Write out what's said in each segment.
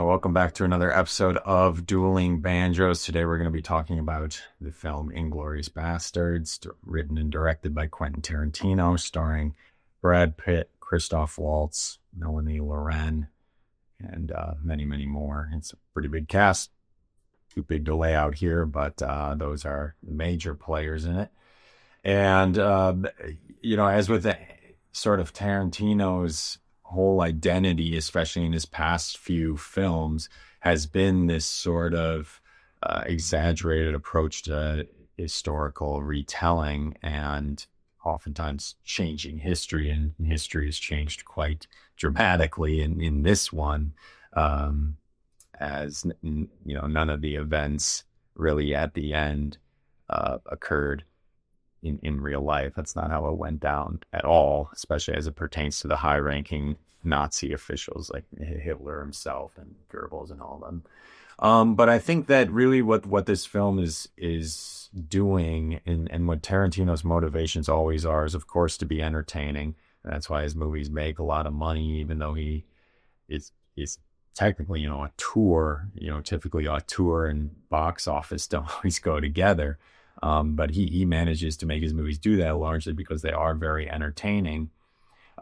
Welcome back to another episode of Dueling Banjos. Today we're going to be talking about the film Inglourious Basterds, written and directed by Quentin Tarantino, starring Brad Pitt, Christoph Waltz, Melanie Laurent, and many, many more. It's a pretty big cast. Too big to lay out here, but those are the major players in it. And, as with the sort of Tarantino's whole identity, especially in his past few films, has been this sort of exaggerated approach to historical retelling and oftentimes changing history. And history has changed quite dramatically in this one, as none of the events really at the end occurred in real life. That's not how it went down at all, especially as it pertains to the high-ranking Nazi officials like Hitler himself and Goebbels and all of them. But I think that really what this film is doing, and what Tarantino's motivations always are, is of course to be entertaining. That's why his movies make a lot of money, even though he is technically a tour. Typically a tour and box office don't always go together. But he manages to make his movies do that largely because they are very entertaining.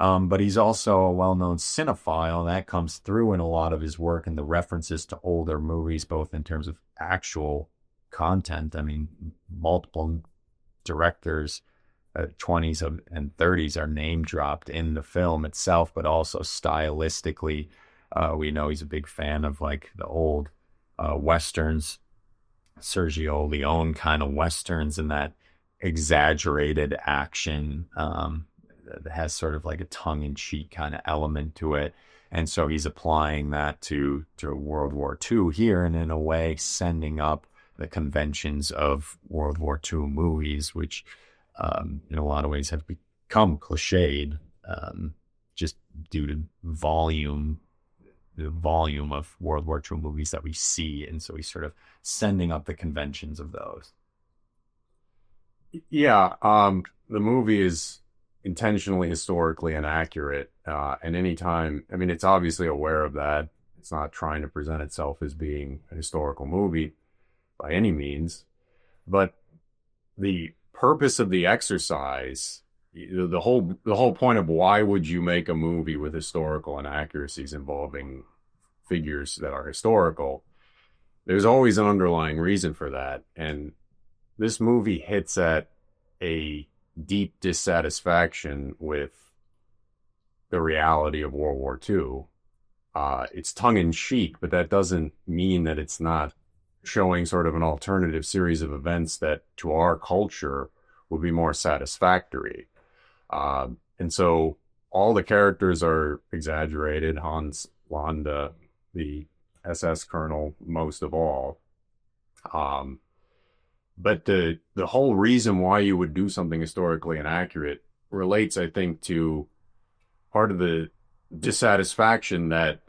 But he's also a well-known cinephile, and that comes through in a lot of his work and the references to older movies, both in terms of actual content. I mean, multiple directors, 20s and 30s are name dropped in the film itself, but also stylistically, we know he's a big fan of like the old Westerns, Sergio Leone kind of Westerns, and that exaggerated action that has sort of like a tongue-in-cheek kind of element to it. And so he's applying that to World War II here, and in a way sending up the conventions of World War II movies, which in a lot of ways have become cliched just due to the volume of World War II movies that we see. And so he's sort of sending up the conventions of those. Yeah, the movie is intentionally historically inaccurate. And anytime, I mean, it's obviously aware of that. It's not trying to present itself as being a historical movie by any means. But the purpose of the exercise, the whole point of why would you make a movie with historical inaccuracies involving figures that are historical, there's always an underlying reason for that. And this movie hits at a deep dissatisfaction with the reality of World War II. It's tongue-in-cheek, but that doesn't mean that it's not showing sort of an alternative series of events that to our culture would be more satisfactory. And so all the characters are exaggerated. Hans Landa, the SS colonel, most of all. But the whole reason why you would do something historically inaccurate relates, I think, to part of the dissatisfaction that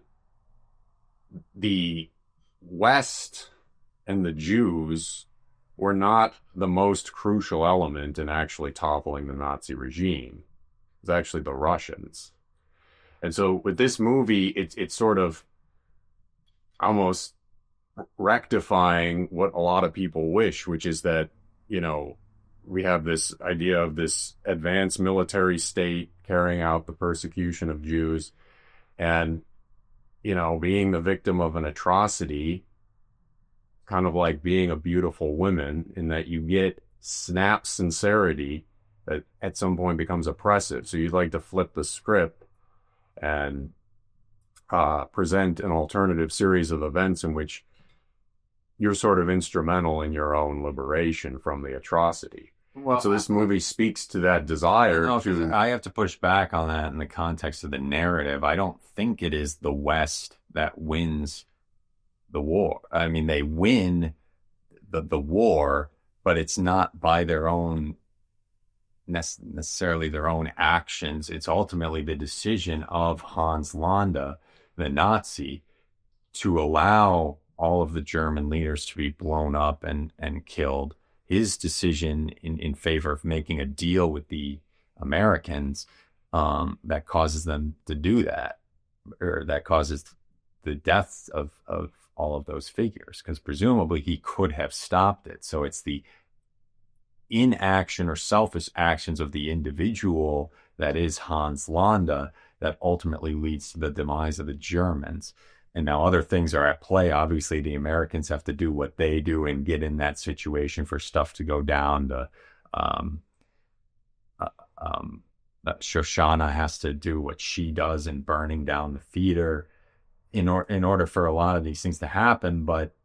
the West and the Jews were not the most crucial element in actually toppling the Nazi regime. It was actually the Russians. And so with this movie, it's sort of almost rectifying what a lot of people wish, which is that, we have this idea of this advanced military state carrying out the persecution of Jews, and, being the victim of an atrocity, kind of like being a beautiful woman, in that you get snap sincerity that at some point becomes oppressive. So you'd like to flip the script and present an alternative series of events in which you're sort of instrumental in your own liberation from the atrocity. Well, so this movie speaks to that desire. I have to push back on that in the context of the narrative. I don't think it is the West that wins the war. I mean, they win the war, but it's not by their own necessarily their own actions. It's ultimately the decision of Hans Landa, the Nazi, to allow all of the German leaders to be blown up and killed. His decision in favor of making a deal with the Americans that causes them to do that, or that causes the deaths of all of those figures, because presumably he could have stopped it. So it's the inaction or selfish actions of the individual that is Hans Landa that ultimately leads to the demise of the Germans. And now other things are at play. Obviously, the Americans have to do what they do and get in that situation for stuff to go down. Um, uh, um, Shosanna has to do what she does in burning down the theater in order for a lot of these things to happen. But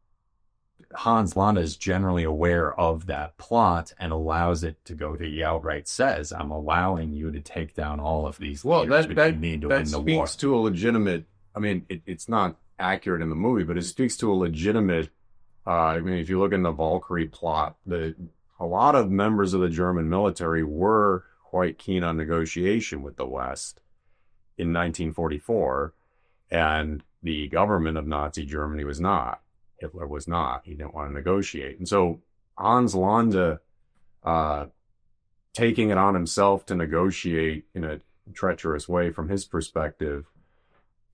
Hans Landa is generally aware of that plot and allows it to go. He outright says, "I'm allowing you to take down all of these leaders, which you need to win the war." Speaks to a legitimate. I mean, it's not accurate in the movie, but it speaks to a legitimate. I mean, if you look in the Valkyrie plot, a lot of members of the German military were quite keen on negotiation with the West in 1944, and the government of Nazi Germany was not. Hitler was not. He didn't want to negotiate. And so Hans Landa taking it on himself to negotiate in a treacherous way from his perspective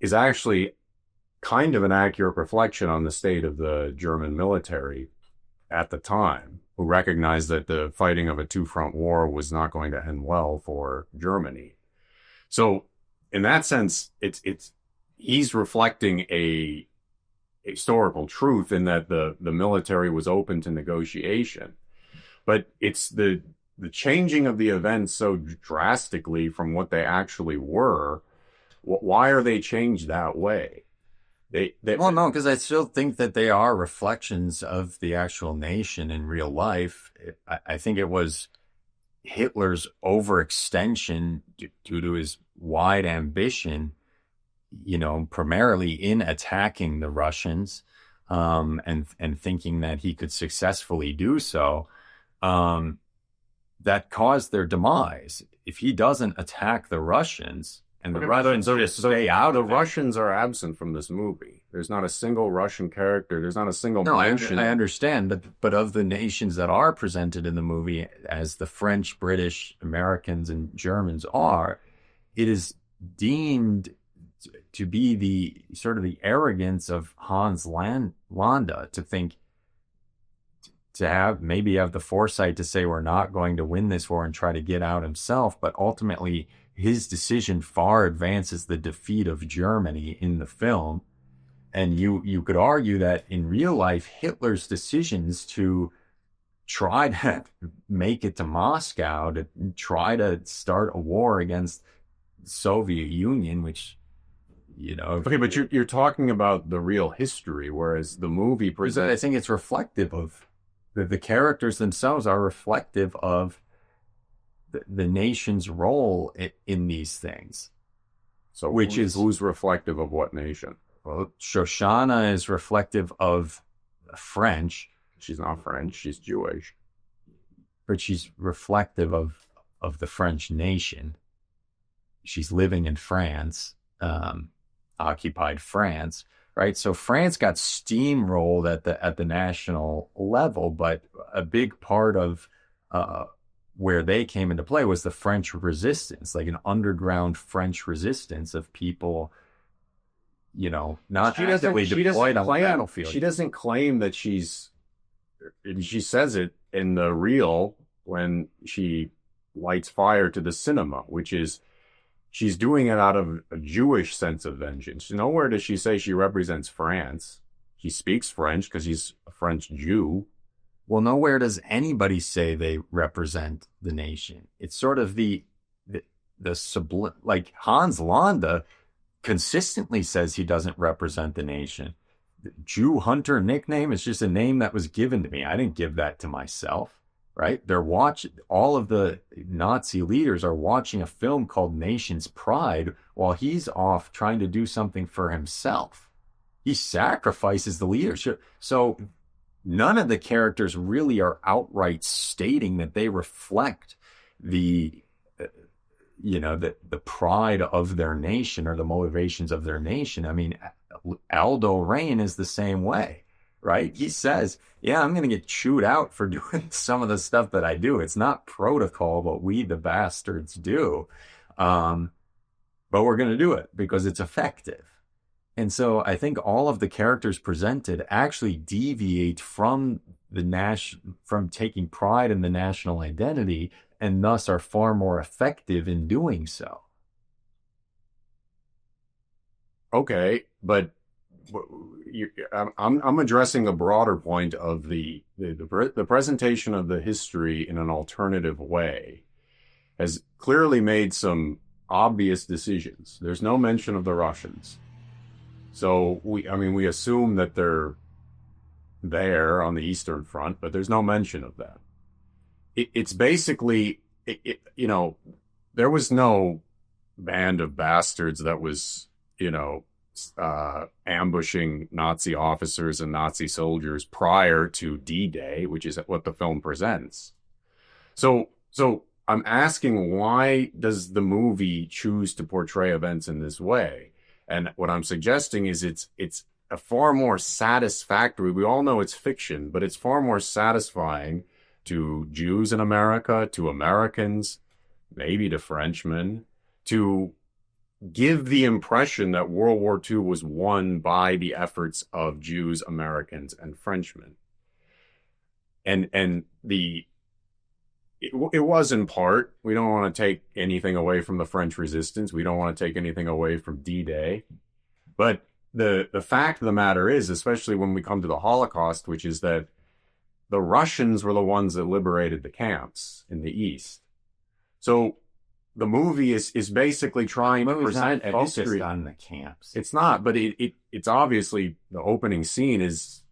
is actually kind of an accurate reflection on the state of the German military at the time, who recognized that the fighting of a two-front war was not going to end well for Germany. So in that sense, he's reflecting a historical truth in that the military was open to negotiation. But it's the changing of the events so drastically from what they actually were. Why are they changed that way? Well, no, because I still think that they are reflections of the actual nation in real life. I think it was Hitler's overextension due to his wide ambition, primarily in attacking the Russians, and thinking that he could successfully do so, that caused their demise. If he doesn't attack the Russians, and the Russians just stay out of it. The Russians are absent from this movie. There's not a single Russian character. There's not a single mention. I understand, but of the nations that are presented in the movie, as the French, British, Americans, and Germans are, it is deemed to be the sort of the arrogance of Hans Landa to think, to have the foresight to say we're not going to win this war and try to get out himself, but ultimately his decision far advances the defeat of Germany in the film. And you could argue that in real life, Hitler's decisions to try to make it to Moscow, to try to start a war against the Soviet Union, which, Okay, but you're talking about the real history, whereas the movie presents... I think it's reflective of... The characters themselves are reflective of the nation's role in these things. So who's reflective of what nation? Well, Shosanna is reflective of French. She's not French, she's Jewish. But she's reflective of the French nation. She's living in France, occupied France, right? So France got steamrolled at the national level, but a big part of where they came into play was the French resistance, like an underground French resistance of people, not actively deployed on the battlefield. She doesn't claim that she says it in the reel when she lights fire to the cinema, which is she's doing it out of a Jewish sense of vengeance. Nowhere does she say she represents France. She speaks French because she's a French Jew. Well, nowhere does anybody say they represent the nation. It's sort of the sublime, like Hans Landa consistently says he doesn't represent the nation. The Jew Hunter nickname is just a name that was given to me. I didn't give that to myself, right? All of the Nazi leaders are watching a film called Nation's Pride while he's off trying to do something for himself. He sacrifices the leadership. So none of the characters really are outright stating that they reflect the pride of their nation or the motivations of their nation. I mean, Aldo Rain is the same way, right? He says, yeah, I'm going to get chewed out for doing some of the stuff that I do. It's not protocol, but we, the bastards, do. But we're going to do it because it's effective. And so I think all of the characters presented actually deviate from from taking pride in the national identity, and thus are far more effective in doing so. Okay, but I'm addressing the broader point of the presentation of the history in an alternative way has clearly made some obvious decisions. There's no mention of the Russians. So we assume that they're there on the Eastern Front, but there's no mention of that. It's basically, there was no band of bastards that was, ambushing Nazi officers and Nazi soldiers prior to D-Day, which is what the film presents. So I'm asking, why does the movie choose to portray events in this way? And what I'm suggesting is it's a far more satisfactory. We all know it's fiction, but it's far more satisfying to Jews in America, to Americans, maybe to Frenchmen, to give the impression that World War II was won by the efforts of Jews, Americans, and Frenchmen. And it was in part. We don't want to take anything away from the French resistance. We don't want to take anything away from D-Day. But the fact of the matter is, especially when we come to the Holocaust, which is that the Russians were the ones that liberated the camps in the East. So the movie is basically trying to present a history on the camps. It's not, but it's obviously, the opening scene is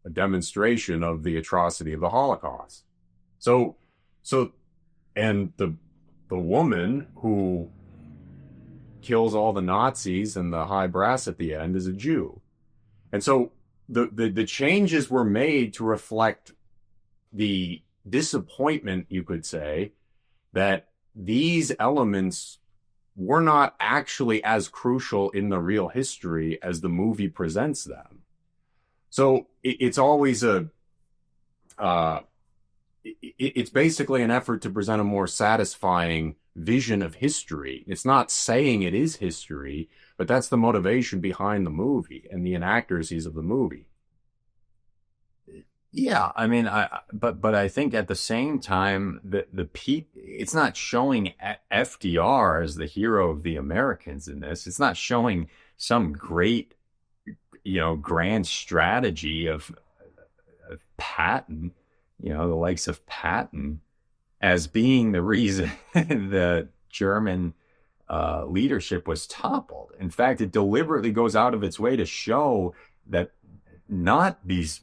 a demonstration of the atrocity of the Holocaust. So and the woman who kills all the Nazis and the high brass at the end is a Jew. And so the changes were made to reflect the disappointment, you could say, that these elements were not actually as crucial in the real history as the movie presents them. So it's always it's basically an effort to present a more satisfying vision of history. It's not saying it is history, but that's the motivation behind the movie and the inaccuracies of the movie. Yeah, I mean, but I think at the same time, it's not showing FDR as the hero of the Americans in this. It's not showing some great, grand strategy of Patton, the likes of Patton, as being the reason the German leadership was toppled. In fact, it deliberately goes out of its way to show that not these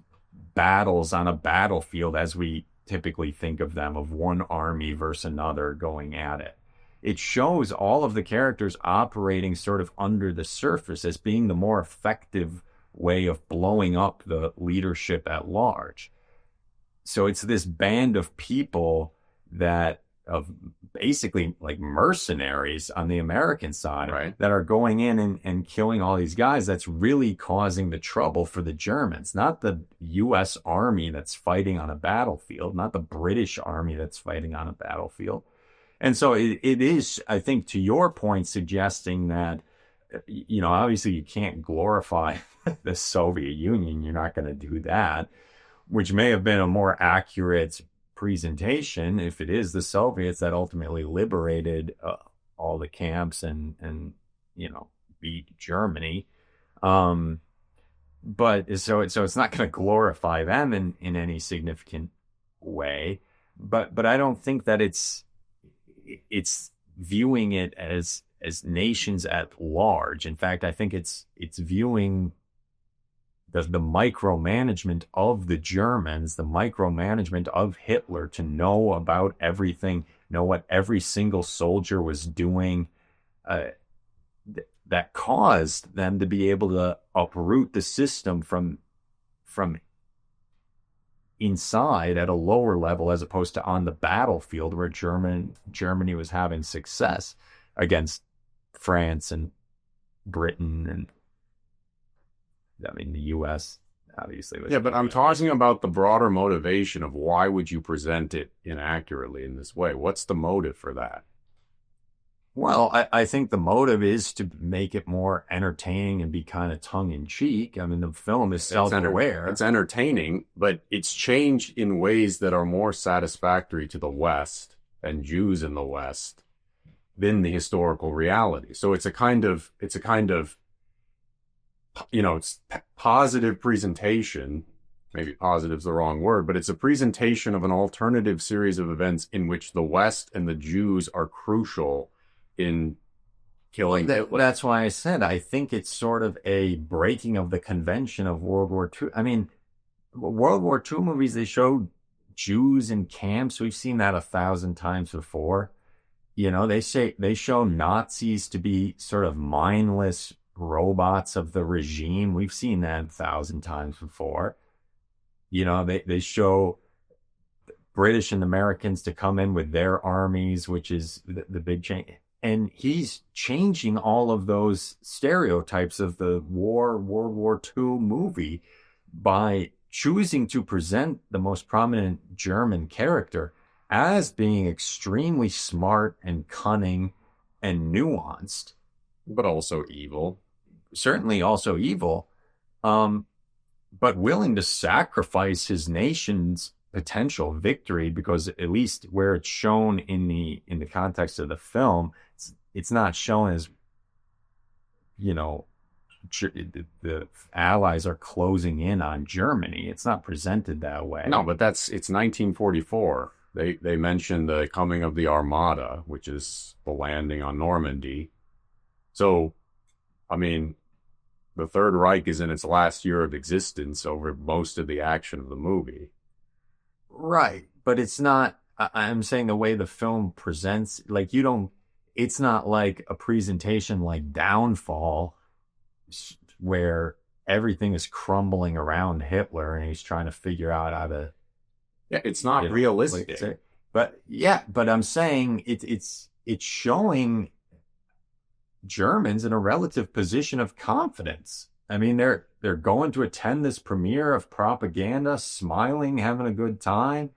battles on a battlefield as we typically think of them, of one army versus another going at it. It shows all of the characters operating sort of under the surface as being the more effective way of blowing up the leadership at large. So it's this band of people of basically like mercenaries on the American side, right, that are going in and killing all these guys. That's really causing the trouble for the Germans, not the U.S. Army that's fighting on a battlefield, not the British Army that's fighting on a battlefield. And so it is, I think, to your point, suggesting that, obviously you can't glorify the Soviet Union. You're not going to do that, which may have been a more accurate presentation if it is the Soviets that ultimately liberated all the camps and beat Germany. But so it's not going to glorify them in any significant way. But I don't think that it's viewing it as nations at large. In fact, I think it's viewing the micromanagement of the Germans, the micromanagement of Hitler, to know about everything, know what every single soldier was doing, that caused them to be able to uproot the system from inside at a lower level, as opposed to on the battlefield where Germany was having success against France and Britain, and the U.S. obviously was. Yeah, but I'm talking about the broader motivation of why would you present it inaccurately in this way? What's the motive for that? Well, I think the motive is to make it more entertaining and be kind of tongue in cheek. I mean, the film is self-aware. It's entertaining, but it's changed in ways that are more satisfactory to the West and Jews in the West than the historical reality. So it's a kind of, it's positive presentation. Maybe positive is the wrong word, but it's a presentation of an alternative series of events in which the West and the Jews are crucial in killing Hitler. That's why I said I think it's sort of a breaking of the convention of World War II. I mean, World War II movies, they showed Jews in camps. We've seen that 1,000 times before. They show Nazis to be sort of mindless robots of the regime. We've seen that 1,000 times before. They show British and Americans to come in with their armies, which is the big change. And he's changing all of those stereotypes of the World War II movie by choosing to present the most prominent German character as being extremely smart and cunning and nuanced. But also evil. Certainly also evil. But willing to sacrifice his nation's potential victory, because at least where it's shown in the context of the film, it's not shown as, the Allies are closing in on Germany. It's not presented that way. No, but it's 1944. They mentioned the coming of the Armada, which is the landing on Normandy. So, I mean, the Third Reich is in its last year of existence over most of the action of the movie. Right. But it's not, I'm saying the way the film presents, like it's not like a presentation like Downfall where everything is crumbling around Hitler and he's trying to figure out how to. Yeah, it's not realistic. But I'm saying it's showing Germans in a relative position of confidence. I mean, they're going to attend this premiere of propaganda, smiling, having a good time.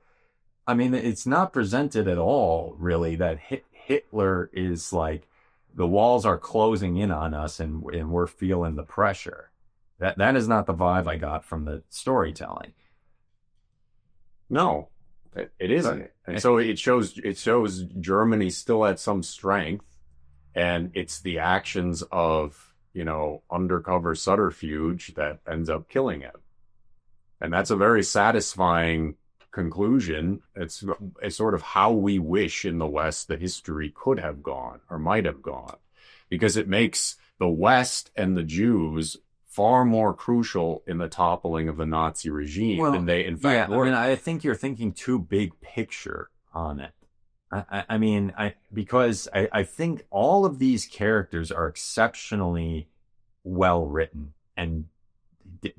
I mean, it's not presented at all, really, that Hitler is like, the walls are closing in on us and we're feeling the pressure. That is not the vibe I got from the storytelling. No, it isn't. And so it shows Germany still at some strength, and it's the actions of, undercover subterfuge that ends up killing him. And that's a very satisfying conclusion. It's sort of how we wish in the West that history could have gone or might have gone, because it makes the West and the Jews far more crucial in the toppling of the Nazi regime than they, in fact, were. I mean, I think you're thinking too big picture on it. Because I think all of these characters are exceptionally well written and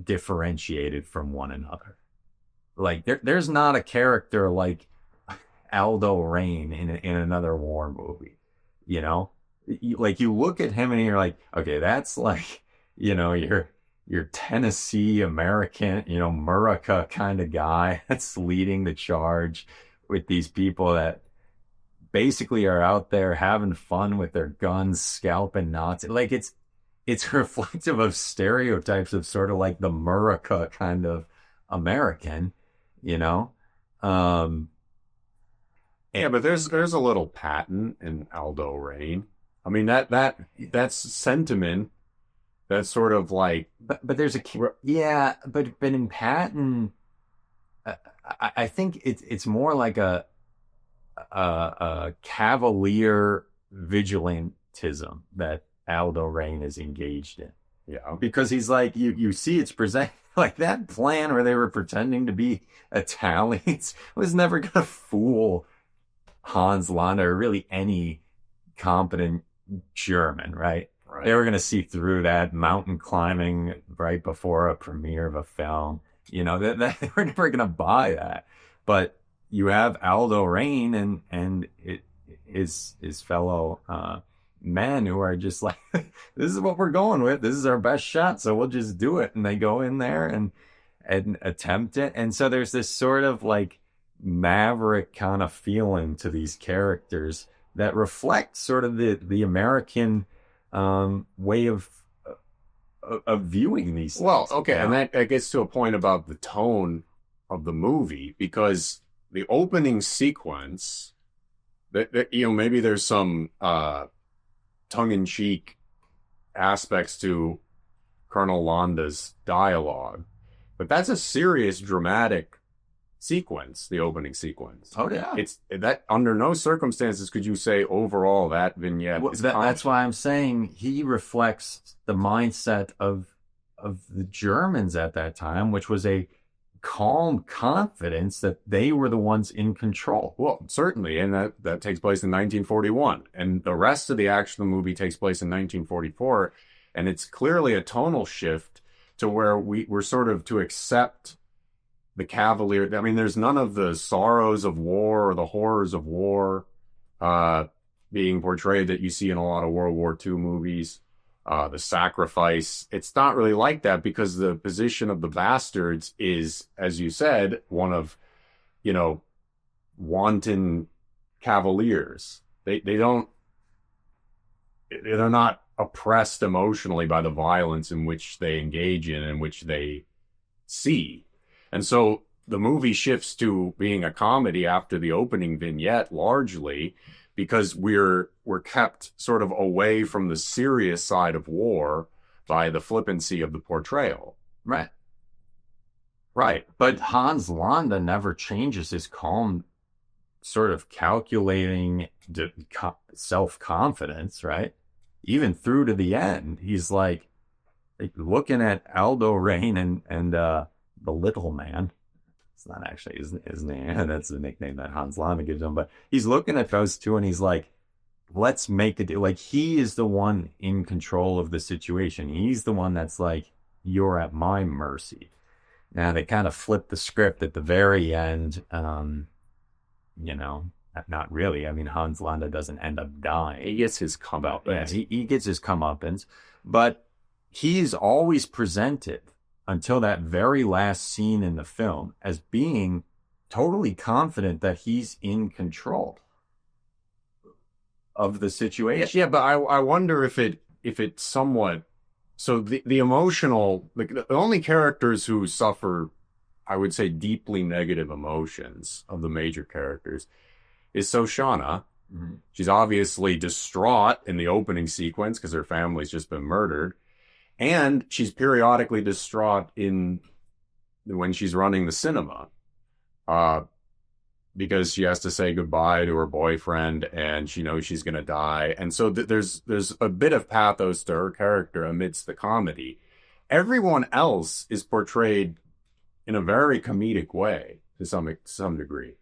differentiated from one another. Like there's not a character like Aldo Rain in another war movie. You look at him and you're like, okay, that's like, your Tennessee American, Murica kind of guy that's leading the charge with these people that basically are out there having fun with their guns, scalping Nazis. Like it's reflective of stereotypes of sort of like the Murica kind of American, Yeah, but there's a little Patton in Aldo Rain. I mean, that's sentiment. That's sort of like, but there's but in Patton, I think it's more like a cavalier vigilantism that Aldo Rain is engaged in. Yeah, because he's like, you see, it's presented like that plan where they were pretending to be Italians was never gonna fool Hans Landa or really any competent German, right? They were going to see through that mountain climbing right before a premiere of a film. That they were never going to buy that. But you have Aldo Rain and his fellow men who are just like, this is what we're going with. This is our best shot, so we'll just do it. And they go in there and attempt it. And so there's this sort of like maverick kind of feeling to these characters that reflect sort of the American way of viewing these Well, things. okay, and that gets to a point about the tone of the movie, because the opening sequence, that maybe there's some tongue-in-cheek aspects to Colonel Landa's dialogue, but that's a serious dramatic sequence, the opening sequence. Oh yeah, it's that under no circumstances could you say overall that vignette is that's why I'm saying he reflects the mindset of the Germans at that time, which was a calm confidence that they were the ones in control. Well, certainly, and that takes place in 1941, and the rest of the action of the movie takes place in 1944, and it's clearly a tonal shift to where we're sort of to accept the cavalier. I mean, there's none of the sorrows of war or the horrors of war being portrayed that you see in a lot of World War II movies. The sacrifice, it's not really like that, because the position of the bastards is, as you said, one of, wanton cavaliers. They're not oppressed emotionally by the violence in which they engage in which they see. And so the movie shifts to being a comedy after the opening vignette, largely because we're kept sort of away from the serious side of war by the flippancy of the portrayal. Right. But Hans Landa never changes his calm, sort of calculating self-confidence, right? Even through to the end, he's like looking at Aldo Rain and the little man. It's not actually his name. That's the nickname that Hans Landa gives him. But he's looking at those two and he's like, let's make a deal. Like, he is the one in control of the situation. He's the one that's like, you're at my mercy. Now, they kind of flip the script at the very end. Not really. I mean, Hans Landa doesn't end up dying. He gets his comeuppance. Yeah, he gets his comeuppance. But he's always presented, until that very last scene in the film, as being totally confident that he's in control of the situation. Yeah, but I wonder if it somewhat, so the emotional, the only characters who suffer, I would say, deeply negative emotions of the major characters is Shosanna. Mm-hmm. She's obviously distraught in the opening sequence because her family's just been murdered. And she's periodically distraught when she's running the cinema, because she has to say goodbye to her boyfriend, and she knows she's going to die. And so there's a bit of pathos to her character amidst the comedy. Everyone else is portrayed in a very comedic way to some degree.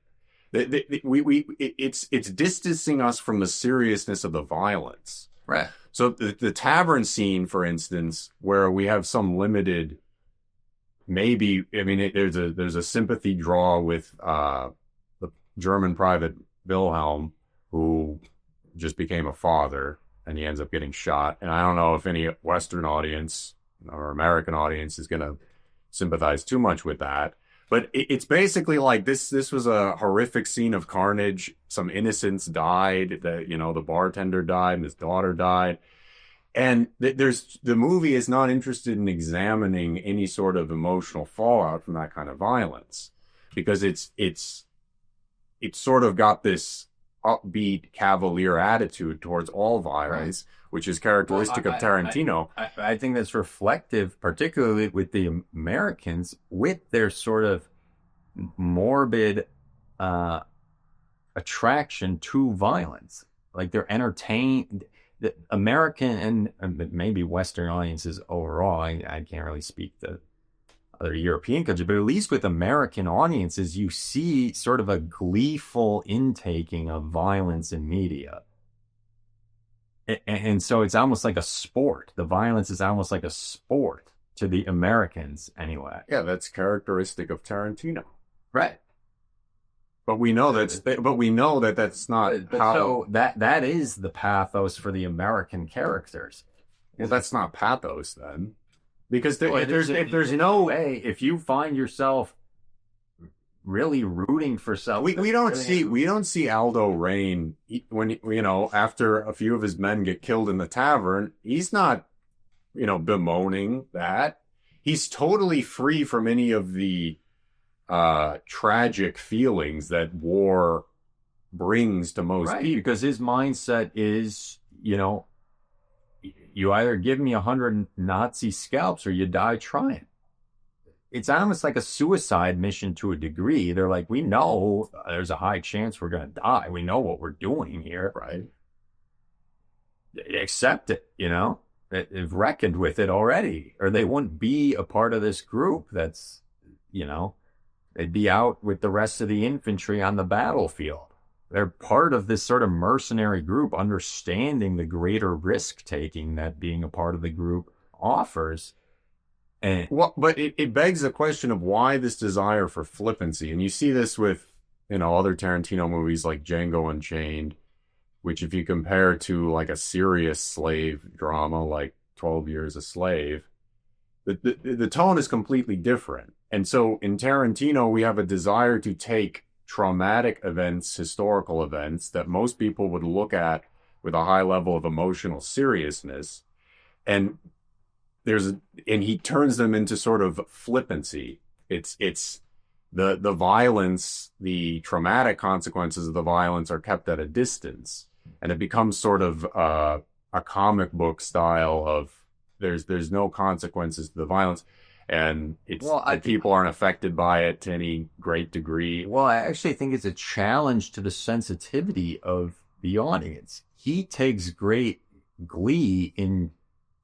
It's distancing us from the seriousness of the violence. Right. So the tavern scene, for instance, where we have some limited, maybe, I mean, there's a sympathy draw with the German private Wilhelm, who just became a father, and he ends up getting shot. And I don't know if any Western audience or American audience is going to sympathize too much with that. But it's basically like this was a horrific scene of carnage. Some innocents died. The bartender died and his daughter died. And the movie is not interested in examining any sort of emotional fallout from that kind of violence, because it's sort of got this upbeat cavalier attitude towards all violence, right, which is characteristic of Tarantino. I think that's reflective, particularly with the Americans, with their sort of morbid attraction to violence. Like, they're entertained. The American and maybe Western audiences overall, I can't really speak to other European countries, but at least with American audiences, you see sort of a gleeful intaking of violence in media. And so it's almost like a sport. The violence is almost like a sport to the Americans, anyway. Yeah, that's characteristic of Tarantino. Right. But we know that's not how. So that is the pathos for the American characters. Well, that's not pathos then, because if there's no way, if you find yourself really rooting for something. We don't see Aldo Rain when after a few of his men get killed in the tavern. He's not bemoaning that. He's totally free from any of the tragic feelings that war brings to most people, because his mindset is, you either give me 100 Nazi scalps or you die trying. It's almost like a suicide mission to a degree. They're like, we know there's a high chance we're going to die. We know what we're doing here. Right. Accept it, They've reckoned with it already, or they wouldn't be a part of this group that's, they'd be out with the rest of the infantry on the battlefield. They're part of this sort of mercenary group, understanding the greater risk-taking that being a part of the group offers. But it begs the question of why this desire for flippancy. And you see this with, other Tarantino movies like Django Unchained, which if you compare to like a serious slave drama like 12 Years a Slave, the tone is completely different. And so in Tarantino, we have a desire to take traumatic events, historical events that most people would look at with a high level of emotional seriousness, and he turns them into sort of flippancy. It's the violence, the traumatic consequences of the violence are kept at a distance, and it becomes sort of a comic book style of there's no consequences to the violence. And people aren't affected by it to any great degree. Well, I actually think it's a challenge to the sensitivity of the audience. He takes great glee in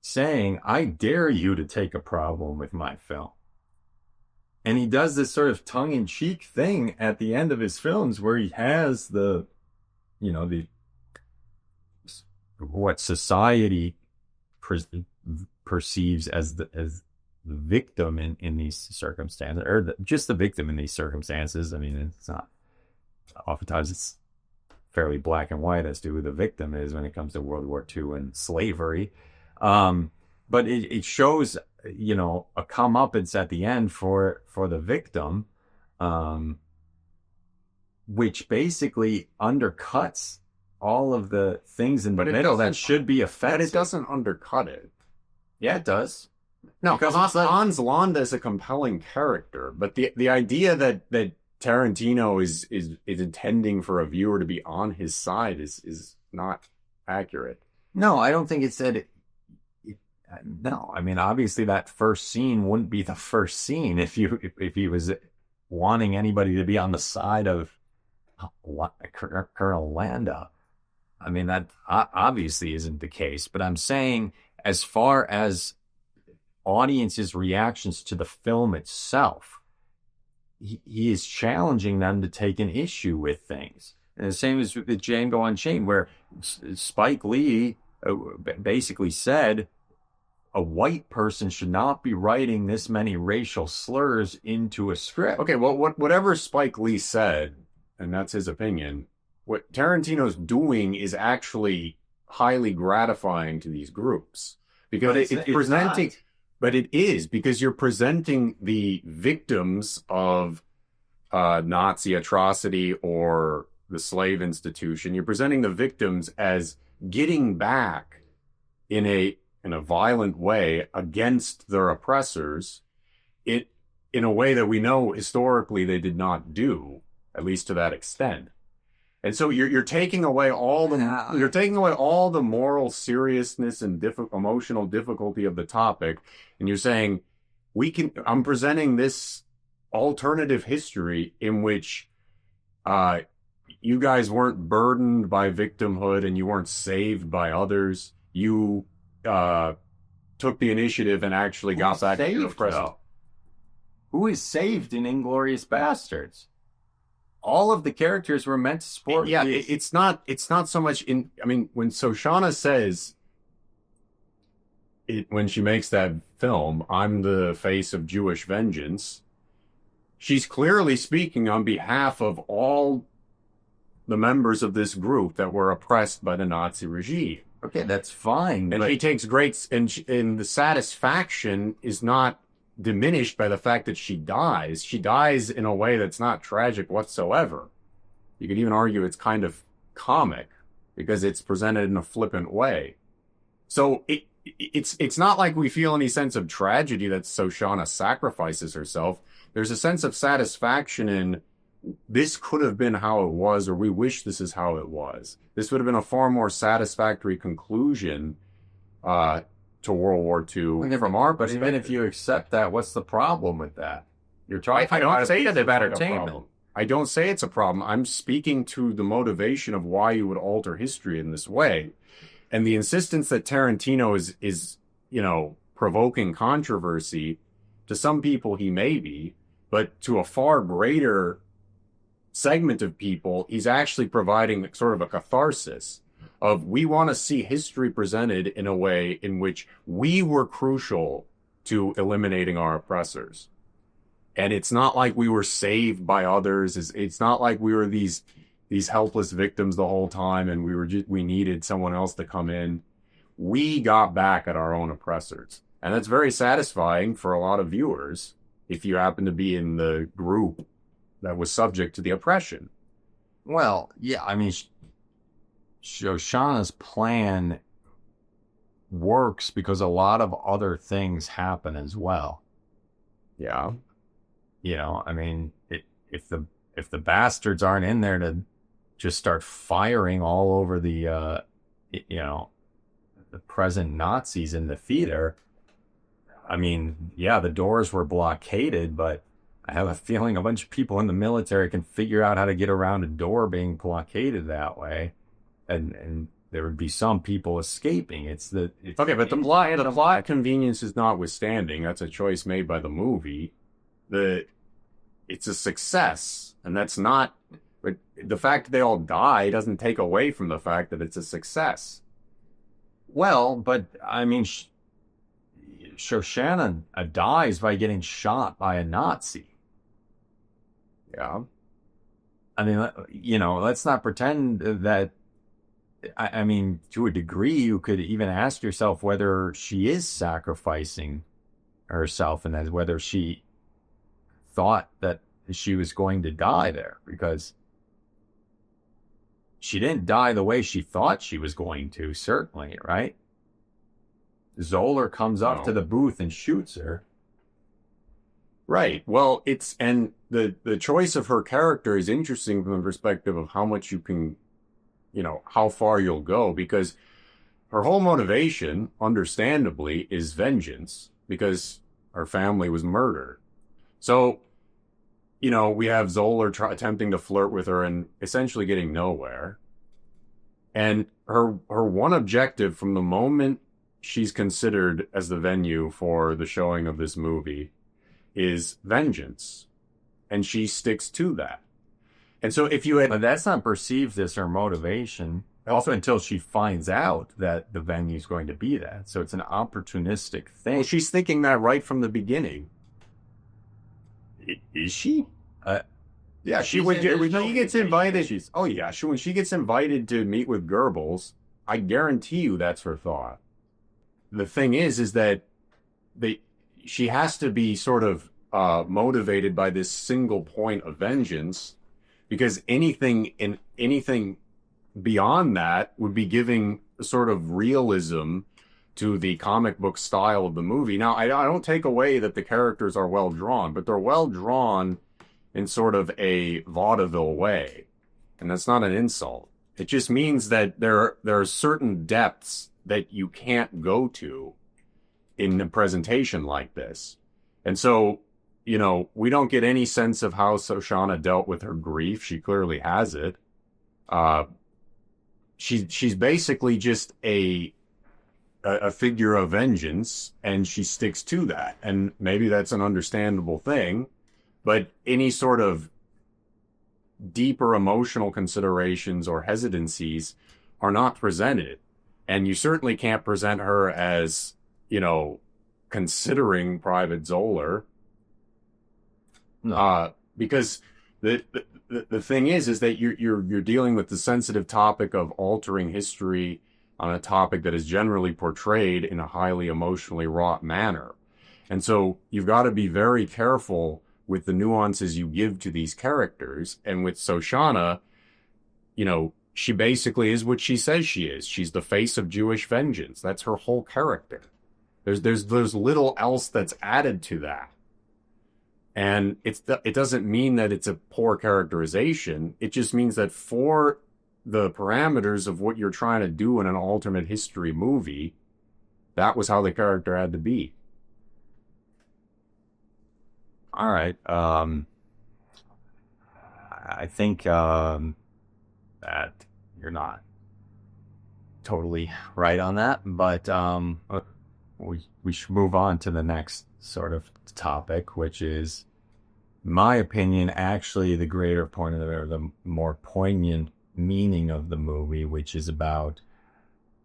saying, I dare you to take a problem with my film. And he does this sort of tongue-in-cheek thing at the end of his films where he has what society perceives as the victim in these circumstances, or just the victim in these circumstances. I mean, it's not, oftentimes it's fairly black and white as to who the victim is when it comes to World War II and slavery. But it shows, a comeuppance at the end for the victim, which basically undercuts all of the things in the middle that should be effective. But it doesn't undercut it. Yeah, it does. No, because Hans Landa is a compelling character, but the idea that Tarantino is intending for a viewer to be on his side is not accurate. No, I don't think it said. No, I mean, obviously that first scene wouldn't be the first scene if he was wanting anybody to be on the side of Colonel Landa. I mean, that obviously isn't the case. But I'm saying, as far as audiences' reactions to the film itself, he is challenging them to take an issue with things. And the same as with Django Unchained, where Spike Lee basically said a white person should not be writing this many racial slurs into a script. Okay, well, whatever Spike Lee said, and that's his opinion, what Tarantino's doing is actually highly gratifying to these groups. Because it's presenting... But it is, because you're presenting the victims of Nazi atrocity or the slave institution. You're presenting the victims as getting back in a violent way against their oppressors, in a way that we know historically they did not do, at least to that extent. And so you're taking away all the moral seriousness and emotional difficulty of the topic, and you're saying I'm presenting this alternative history in which you guys weren't burdened by victimhood and you weren't saved by others. You took the initiative and actually got back to the present. Who is saved in Inglourious Basterds? All of the characters were meant to support. Yeah, it's not so much in. I mean, when Shosanna says it, when she makes that film, I'm the face of Jewish vengeance, she's clearly speaking on behalf of all the members of this group that were oppressed by the Nazi regime. Okay, that's fine. And she takes great, and the satisfaction is not diminished by the fact that she dies. She dies in a way that's not tragic whatsoever. You could even argue it's kind of comic because it's presented in a flippant way. So it's not like we feel any sense of tragedy that Shosanna sacrifices herself. There's a sense of satisfaction in this could have been how it was, or we wish this is how it was. This would have been a far more satisfactory conclusion to World War II from our But perspective. even if you accept that, what's the problem with that? You're talking I don't say about it's a entertainment. problem. I don't say it's a problem. I'm speaking to the motivation of why you would alter history in this way. And the insistence that Tarantino is, provoking controversy, to some people he may be, but to a far greater segment of people, he's actually providing sort of a catharsis of we want to see history presented in a way in which we were crucial to eliminating our oppressors. And it's not like we were saved by others. It's not like we were these helpless victims the whole time and we needed someone else to come in. We got back at our own oppressors. And that's very satisfying for a lot of viewers if you happen to be in the group that was subject to the oppression. Well, yeah, I mean, Shoshana's plan works because a lot of other things happen as well. Yeah. I mean, if the bastards aren't in there to just start firing all over the present Nazis in the theater, I mean, yeah, the doors were blockaded, but I have a feeling a bunch of people in the military can figure out how to get around a door being blockaded that way, and there would be some people escaping. Okay, but the plot convenience is notwithstanding. That's a choice made by the movie. It's a success, and that's not. But the fact that they all die doesn't take away from the fact that it's a success. Well, but I mean, Shosanna dies by getting shot by a Nazi. Yeah. I mean, let's not pretend that. I mean, to a degree, you could even ask yourself whether she is sacrificing herself and as whether she thought that she was going to die there, because she didn't die the way she thought she was going to, certainly, right? Zoller comes up to the booth and shoots her. Right. Well, and the choice of her character is interesting from the perspective of how much you can, how far you'll go, because her whole motivation, understandably, is vengeance because her family was murdered. So, we have Zoller attempting to flirt with her and essentially getting nowhere. And her one objective from the moment she's considered as the venue for the showing of this movie is vengeance. And she sticks to that. And so But that's not perceived as her motivation. Also, until she finds out that the venue's going to be that. So it's an opportunistic thing. Well, she's thinking that right from the beginning. Is she? Yeah, when she gets invited. When she gets invited to meet with Goebbels, I guarantee you that's her thought. The thing is that she has to be sort of motivated by this single point of vengeance, because anything beyond that would be giving a sort of realism to the comic book style of the movie. Now, I don't take away that the characters are well drawn, but they're well drawn in sort of a vaudeville way. And that's not an insult. It just means that there are certain depths that you can't go to in a presentation like this. And so, we don't get any sense of how Shosanna dealt with her grief. She clearly has it. She's basically just a figure of vengeance, and she sticks to that. And maybe that's an understandable thing, but any sort of deeper emotional considerations or hesitancies are not presented. And you certainly can't present her as, considering Private Zoller. No. Because the thing is that you're dealing with the sensitive topic of altering history on a topic that is generally portrayed in a highly emotionally wrought manner. And so you've got to be very careful with the nuances you give to these characters. And with Shosanna, she basically is what she says she is. She's the face of Jewish vengeance. That's her whole character. There's little else that's added to that. And it doesn't mean that it's a poor characterization. It just means that for the parameters of what you're trying to do in an alternate history movie, that was how the character had to be. All right. I think that you're not totally right on that, but we should move on to the next sort of topic, which is, in my opinion, actually the greater point of the more poignant meaning of the movie, which is about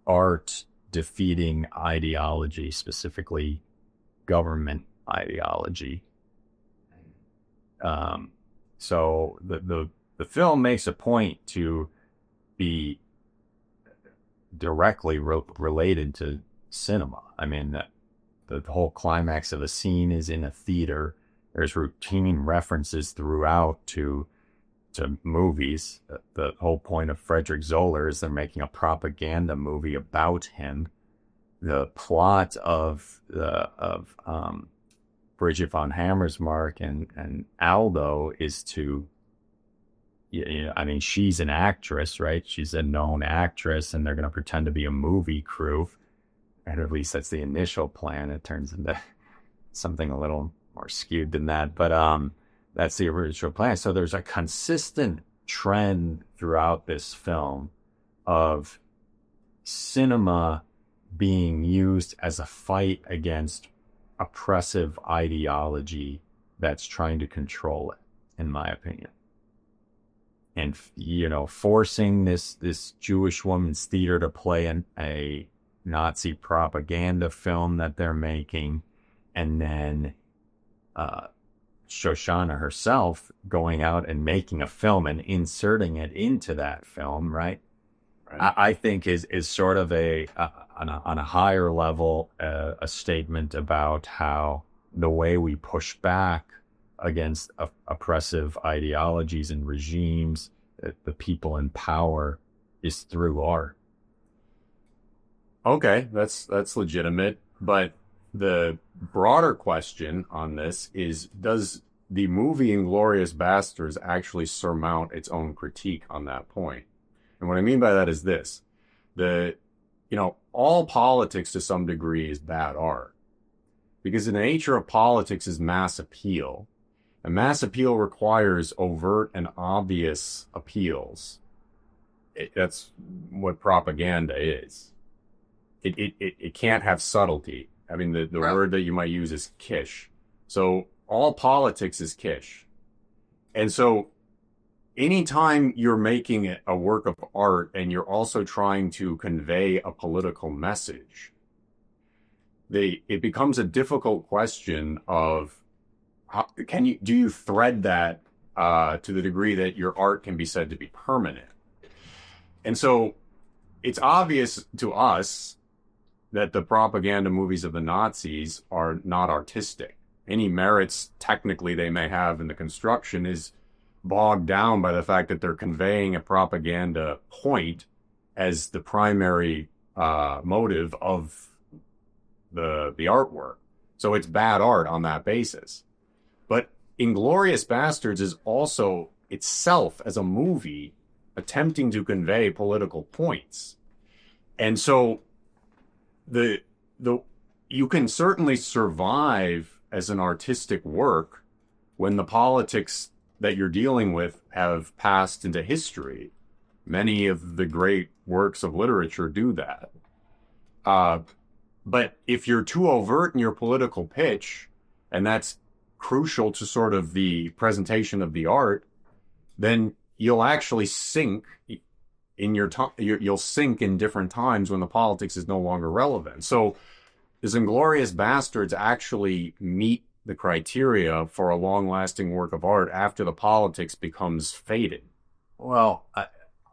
art defeating ideology, specifically government ideology. So the film makes a point to be directly related to cinema. I mean, the whole climax of the scene is in a theater. There's routine references throughout to movies. The whole point of Frederick Zoller is they're making a propaganda movie about him. The plot of Bridget von Hammersmark and Aldo is to, I mean, she's an actress, right? She's a known actress, and they're going to pretend to be a movie crew. And at least that's the initial plan. It turns into something a little more skewed than that. But that's the original plan. So there's a consistent trend throughout this film of cinema being used as a fight against oppressive ideology that's trying to control it, in my opinion. And, forcing this Jewish woman's theater to play a Nazi propaganda film that they're making, and then Shosanna herself going out and making a film and inserting it into that film, right? I think is sort of on a higher level, a statement about how the way we push back against oppressive ideologies and regimes, the people in power, is through art. Okay, that's legitimate. But the broader question on this is, does the movie Inglourious Basterds actually surmount its own critique on that point? And what I mean by that is this: all politics to some degree is bad art, because the nature of politics is mass appeal, and mass appeal requires overt and obvious appeals. That's what propaganda is. It can't have subtlety. I mean, the word that you might use is kitsch. So all politics is kitsch. And so anytime you're making a work of art and you're also trying to convey a political message, it becomes a difficult question of do you thread that to the degree that your art can be said to be permanent? And so it's obvious to us that the propaganda movies of the Nazis are not artistic. Any merits technically they may have in the construction is bogged down by the fact that they're conveying a propaganda point as the primary motive of the artwork. So it's bad art on that basis. But Inglourious Basterds is also itself, as a movie, attempting to convey political points. And so you can certainly survive as an artistic work when the politics that you're dealing with have passed into history. Many of the great works of literature do that. But if you're too overt in your political pitch, and that's crucial to sort of the presentation of the art, then you'll actually sink you'll sink in different times when the politics is no longer relevant. So does Inglourious Basterds actually meet the criteria for a long-lasting work of art after the politics becomes faded? Well,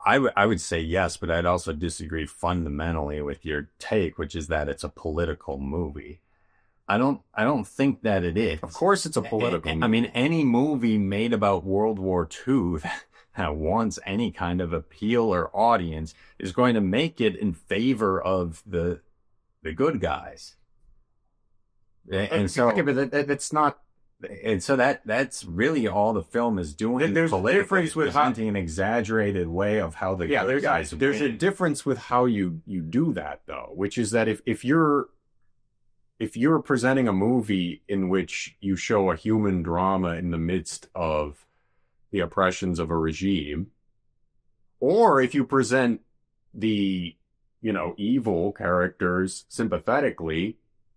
I would say yes, but I'd also disagree fundamentally with your take, which is that it's a political movie. I don't think that it is. Of course, it's a political movie. I mean, any movie made about World War II that wants any kind of appeal or audience is going to make it in favor of the good guys. And so, okay, but that's not. And so that's really all the film is doing. There's a difference with presenting an exaggerated way of how the good guys. There's a difference with how you do that, though, which is that if you're presenting a movie in which you show a human drama in the midst of the oppressions of a regime, or if you present the, evil characters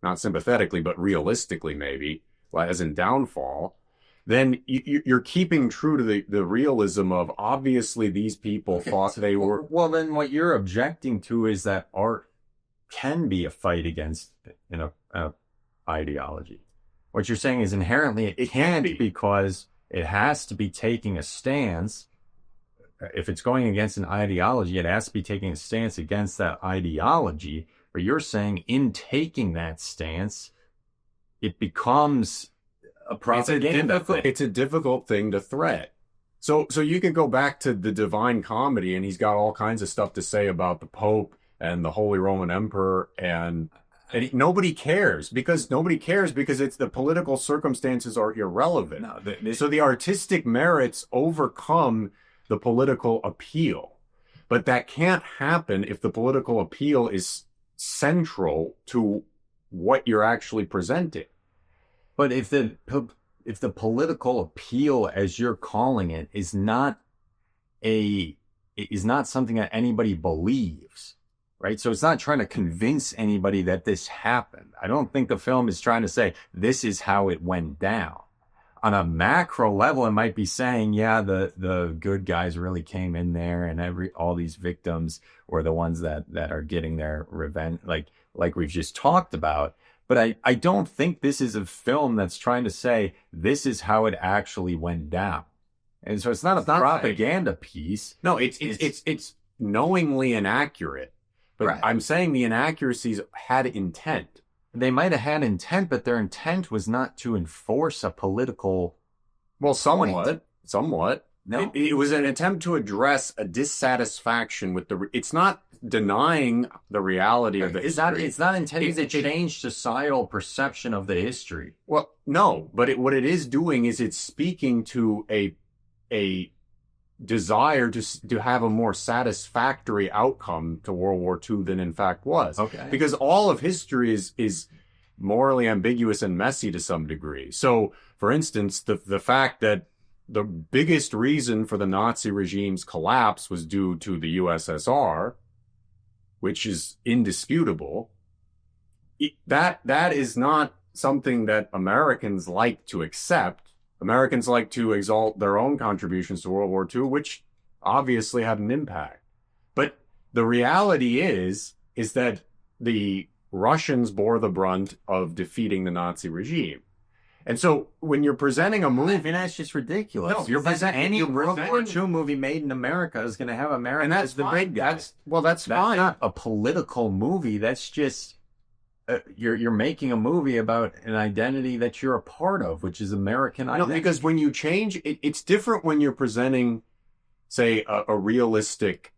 not sympathetically, but realistically, maybe, as in Downfall, then you're keeping true to the realism of, obviously these people thought they were. Well, then what you're objecting to is that art can be a fight against, ideology. What you're saying is inherently it can't be, because it has to be taking a stance. If it's going against an ideology, it has to be taking a stance against that ideology. But you're saying in taking that stance, it becomes a propaganda. It's a difficult thing to thread. So you can go back to the Divine Comedy, and he's got all kinds of stuff to say about the Pope and the Holy Roman Emperor, and nobody cares because it's the political circumstances are irrelevant. So the artistic merits overcome the political appeal, but that can't happen if the political appeal is central to what you're actually presenting. But if the political appeal, as you're calling it, is not something that anybody believes, right? So it's not trying to convince anybody that this happened. I don't think the film is trying to say this is how it went down. On a macro level, it might be saying, yeah, the good guys really came in there, and all these victims were the ones that are getting their revenge, like we've just talked about. But I don't think this is a film that's trying to say this is how it actually went down. And so it's not a propaganda piece. No, it's knowingly inaccurate. But right. I'm saying the inaccuracies had intent. They might have had intent, but their intent was not to enforce a political. Well, somewhat. No, it was an attempt to address a dissatisfaction with it's not denying the reality of the history. It's not intending to change societal perception of the history. Well, no, but what it is doing is it's speaking to a desire to have a more satisfactory outcome to World War II than in fact was. Okay. Because all of history is morally ambiguous and messy to some degree. So, for instance, the fact that the biggest reason for the Nazi regime's collapse was due to the USSR, which is indisputable, that is not something that Americans like to accept. Americans like to exalt their own contributions to World War II, which obviously had an impact. But the reality is that the Russians bore the brunt of defeating the Nazi regime. And so when you're presenting a movie... I mean, that's just ridiculous. No, you're presenting... Any World War II movie made in America is going to have America as the big guy. That's fine. That's not a political movie. That's just... You're making a movie about an identity that you're a part of, which is American identity. No, because when you change, it's different when you're presenting, say, a realistic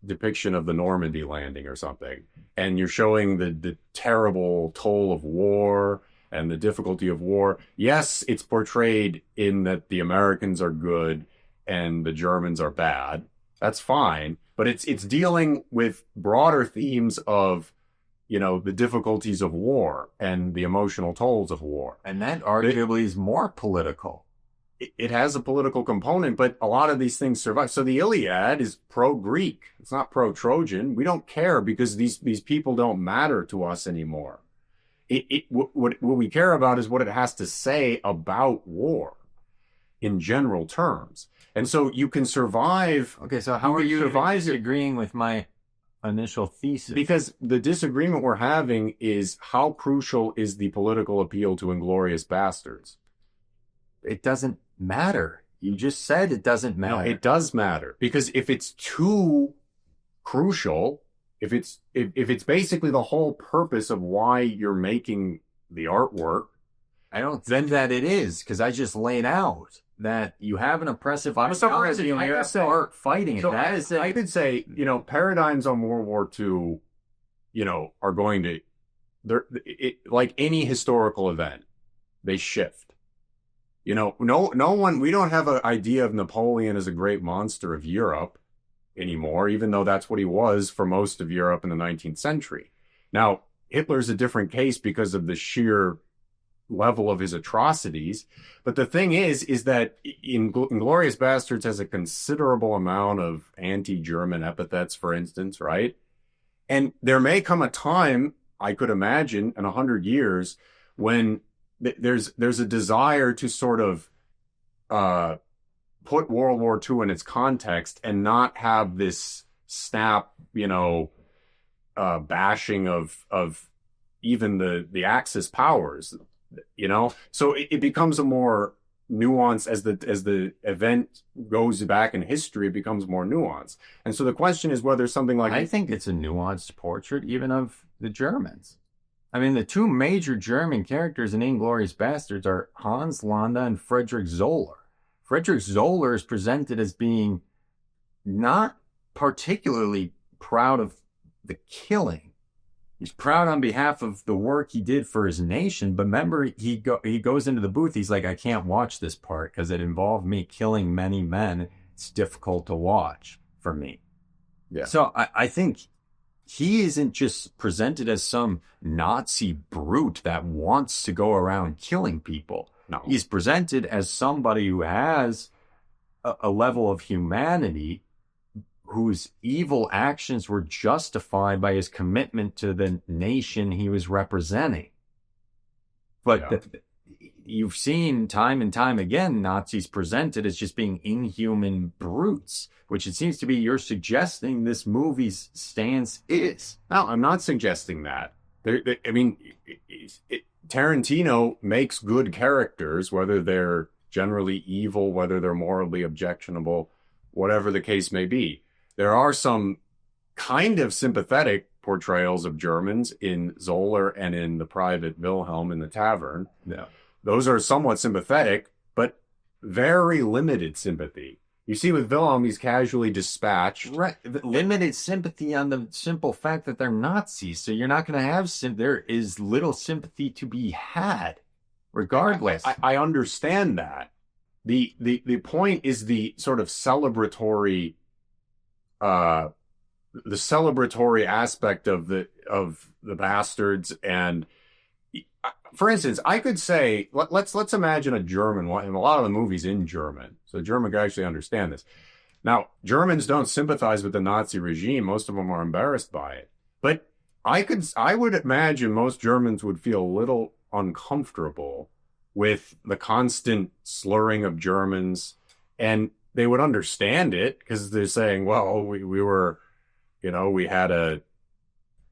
depiction of the Normandy landing or something, and you're showing the terrible toll of war and the difficulty of war. Yes, it's portrayed in that the Americans are good and the Germans are bad. That's fine, but it's dealing with broader themes of, the difficulties of war and the emotional tolls of war. And that arguably is more political. It has a political component, but a lot of these things survive. So the Iliad is pro-Greek. It's not pro-Trojan. We don't care because these people don't matter to us anymore. What we care about is what it has to say about war in general terms. And so you can survive. Okay, so how are you disagreeing with my initial thesis? Because the disagreement we're having is how crucial is the political appeal to Inglourious Basterds? It doesn't matter. You just said it doesn't matter. No, it does matter. Because if it's too crucial, if it's basically the whole purpose of why you're making the artwork. I don't think that it is, because I just laid out that you have an oppressive ideology and you have art fighting it. So That is I could say, paradigms on World War II, are going to, like any historical event, they shift. No one, we don't have an idea of Napoleon as a great monster of Europe anymore, even though that's what he was for most of Europe in the 19th century. Now, Hitler's a different case because of the sheer level of his atrocities. But the thing is that Inglourious Basterds has a considerable amount of anti-German epithets, for instance, right? And there may come a time, I could imagine, in 100 years, when there's a desire to sort of put World War II in its context and not have this snap, bashing of even the Axis powers. So it becomes a more nuance as the event goes back in history. It becomes more nuanced, and so the question is whether something like I think it's a nuanced portrait even of the Germans. I mean, the two major German characters in Inglourious Basterds are Hans Landa and Friedrich Zoller. Friedrich Zoller is presented as being not particularly proud of the killing. He's proud on behalf of the work he did for his nation, but remember, he goes into the booth, he's like, I can't watch this part because it involved me killing many men. It's difficult to watch for me. Yeah. So I think he isn't just presented as some Nazi brute that wants to go around killing people. No. He's presented as somebody who has a level of humanity, whose evil actions were justified by his commitment to the nation he was representing. But you've seen time and time again Nazis presented as just being inhuman brutes, which it seems to be you're suggesting this movie's stance is. No, I'm not suggesting that. Tarantino makes good characters, whether they're generally evil, whether they're morally objectionable, whatever the case may be. There are some kind of sympathetic portrayals of Germans in Zoller and in The Private Wilhelm in the Tavern. Yeah. Those are somewhat sympathetic, but very limited sympathy. You see with Wilhelm, he's casually dispatched. Right. Limited sympathy on the simple fact that they're Nazis. So you're not going to have there is little sympathy to be had, regardless. I understand that. The point is the sort of celebratory aspect of the Bastards. And for instance, I could say, let's imagine a German, and a lot of the movies in German, so a German could actually understand this. Now, Germans don't sympathize with the Nazi regime. Most of them are embarrassed by it. But I would imagine most Germans would feel a little uncomfortable with the constant slurring of Germans, and they would understand it because they're saying, well, we were, we had a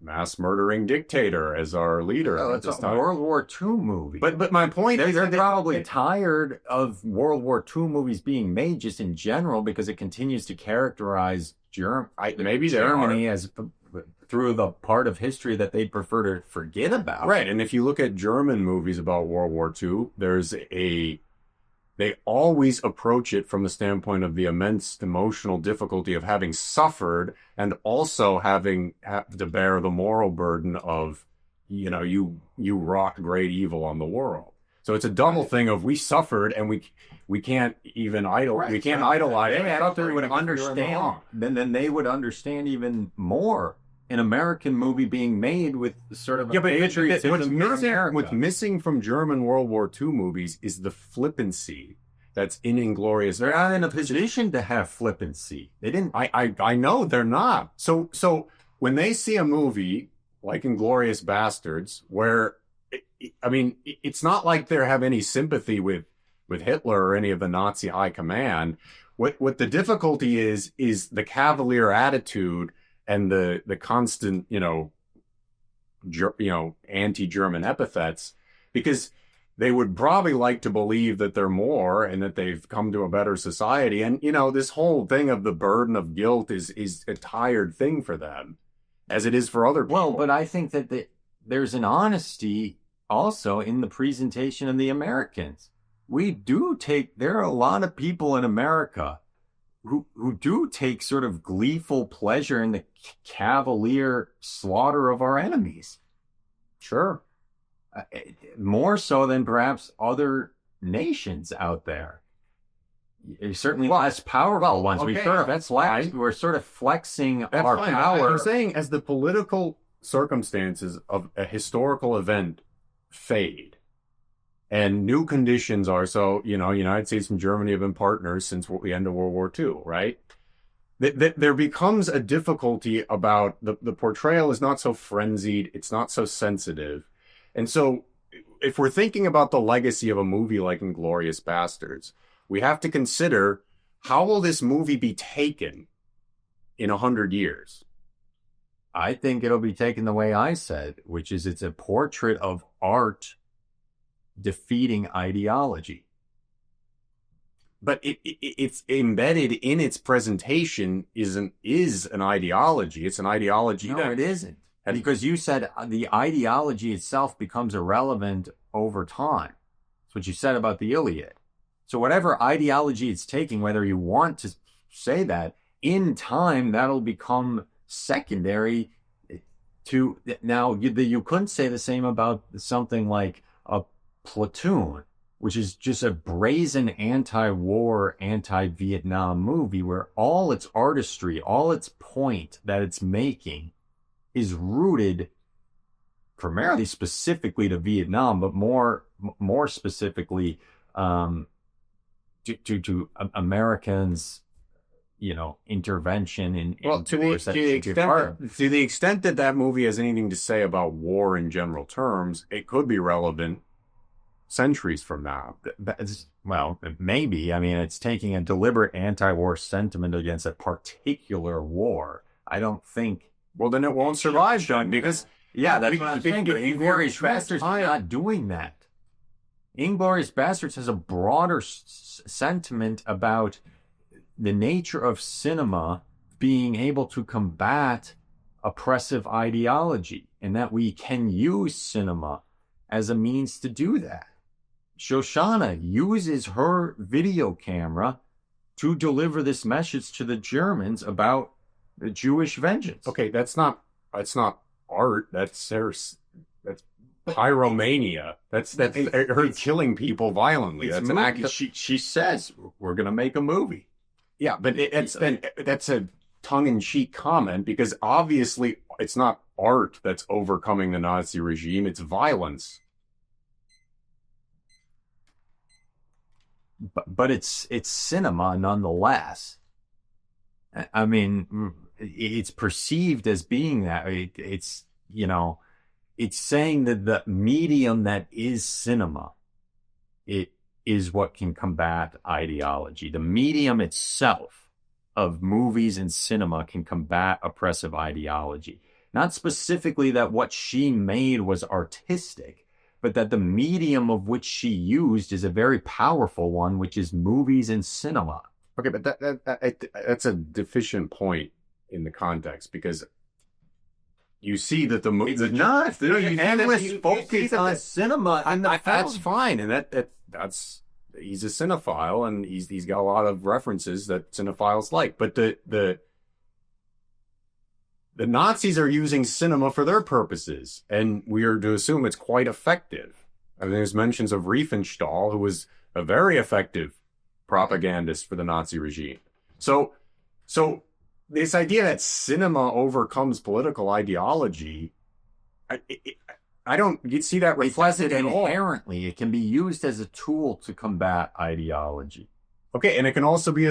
mass murdering dictator as our leader. Oh, it's a World War II movie. But my point is they're probably tired of World War II movies being made just in general because it continues to characterize Germany as through the part of history that they'd prefer to forget about. Right. And if you look at German movies about World War II, they always approach it from the standpoint of the immense emotional difficulty of having suffered and also have to bear the moral burden of, you wrought great evil on the world. So it's a double thing of we suffered and we can't even idolize it. They would understand. Then they would understand even more an American movie being made with sort of what's missing from German World War II movies is the flippancy that's in Inglourious. They're not in a position to have flippancy. They didn't. I know they're not. So when they see a movie like Inglourious Basterds, where it's not like they have any sympathy with Hitler or any of the Nazi high command. What the difficulty is the cavalier attitude and the constant, anti-German epithets, because they would probably like to believe that they're more and that they've come to a better society. And, this whole thing of the burden of guilt is a tired thing for them, as it is for other people. Well, but I think that there's an honesty also in the presentation of the Americans. There are a lot of people in America who do take sort of gleeful pleasure in the cavalier slaughter of our enemies. Sure. More so than perhaps other nations out there. Certainly less powerful ones. Okay, We're sort of flexing our fine. power. I'm saying as the political circumstances of a historical event fade and new conditions are, so, United States and Germany have been partners since the end of World War II, right? There becomes a difficulty about the portrayal is not so frenzied. It's not so sensitive. And so if we're thinking about the legacy of a movie like Inglourious Basterds, we have to consider, how will this movie be taken in 100 years? I think it'll be taken the way I said, which is it's a portrait of art defeating ideology. But it's embedded in its presentation is an ideology. It's an ideology. No, it isn't. Because you said the ideology itself becomes irrelevant over time. That's what you said about the Iliad. So whatever ideology it's taking, whether you want to say that, in time, that'll become secondary to... Now, you couldn't say the same about something like a Platoon, which is just a brazen anti-war, anti-Vietnam movie where all its artistry, all its point that it's making is rooted primarily specifically to Vietnam, but more specifically to Americans, intervention in to the extent that movie has anything to say about war in general terms, it could be relevant centuries from now. Well, maybe. I mean, it's taking a deliberate anti-war sentiment against a particular war. I don't think. Well, then it won't survive, John, because that's what I'm saying. Inglourious Basterds is not doing that. Inglourious Basterds has a broader sentiment about the nature of cinema being able to combat oppressive ideology, and that we can use cinema as a means to do that. Shosanna uses her video camera to deliver this message to the Germans about the Jewish vengeance. Okay, that's not art. That's pyromania. That's her killing people violently. That's an act. She says we're going to make a movie. Yeah, but that's a tongue-in-cheek comment, because obviously it's not art that's overcoming the Nazi regime. It's violence. But it's cinema nonetheless. I mean, it's perceived as being that. It's saying that the medium that is cinema, it is what can combat ideology. The medium itself of movies and cinema can combat oppressive ideology. Not specifically that what she made was artistic, but that the medium of which she used is a very powerful one, which is movies and cinema. Okay, but that's a deficient point in the context, because you see that the movie... It's not. The analysts focus on cinema and the that's fine, and that's he's a cinephile, and he's got a lot of references that cinephiles like. But the Nazis are using cinema for their purposes, and we are to assume it's quite effective. I mean, there's mentions of Riefenstahl, who was a very effective propagandist for the Nazi regime. So this idea that cinema overcomes political ideology, I don't see that reflected at all. Inherently, it can be used as a tool to combat ideology. Okay, and it can also be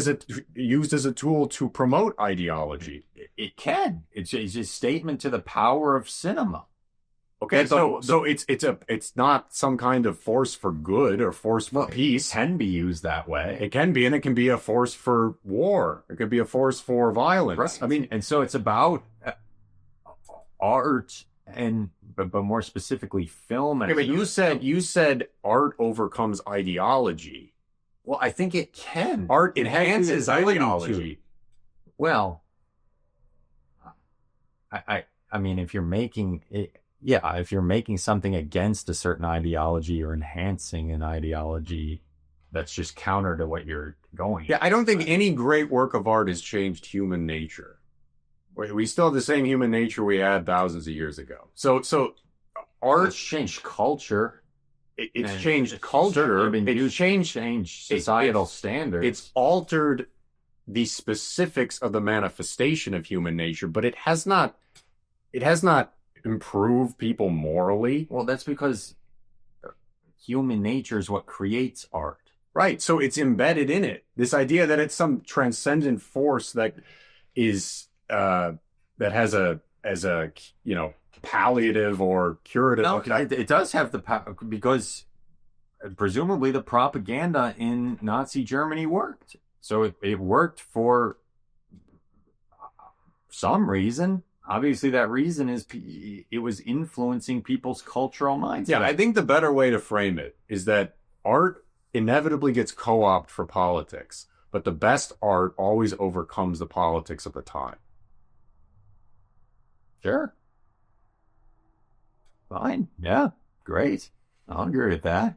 used as a tool to promote ideology. It can. It's a statement to the power of cinema. Okay, so it's not some kind of force for good or force for peace. It can be used that way. It can be, and it can be a force for war. It could be a force for violence. Right. I mean, and so it's about art but more specifically film. Okay, but you said art overcomes ideology. Well, I think it can. Art enhances ideology. Well, I mean, if you're making it, yeah, if you're making something against a certain ideology or enhancing an ideology that's just counter to what you're going. Yeah, I don't think any great work of art has changed human nature. We still have the same human nature we had thousands of years ago. So art, It's changed culture. it's changed culture. It's changed societal standards. It's altered the specifics of the manifestation of human nature, but it has not improved people morally. Well, that's because human nature is what creates art. Right. So it's embedded in it. This idea that it's some transcendent force that is that has a palliative or curative. No, it does have the power because presumably the propaganda in Nazi Germany worked. So it worked for some reason. Obviously, that reason is it was influencing people's cultural mindset. Yeah, I think the better way to frame it is that art inevitably gets co-opted for politics, but the best art always overcomes the politics of the time. Sure. Fine. Yeah. Great. I'll agree with that.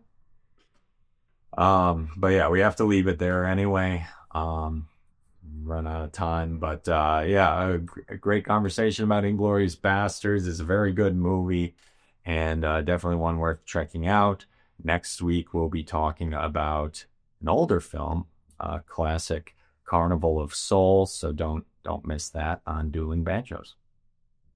But yeah, we have to leave it there anyway. Run out of time, but yeah, a great conversation about Inglourious Basterds. Is a very good movie, and definitely one worth checking out. Next week we'll be talking about an older film, classic Carnival of Souls. So don't miss that on Dueling Banjos.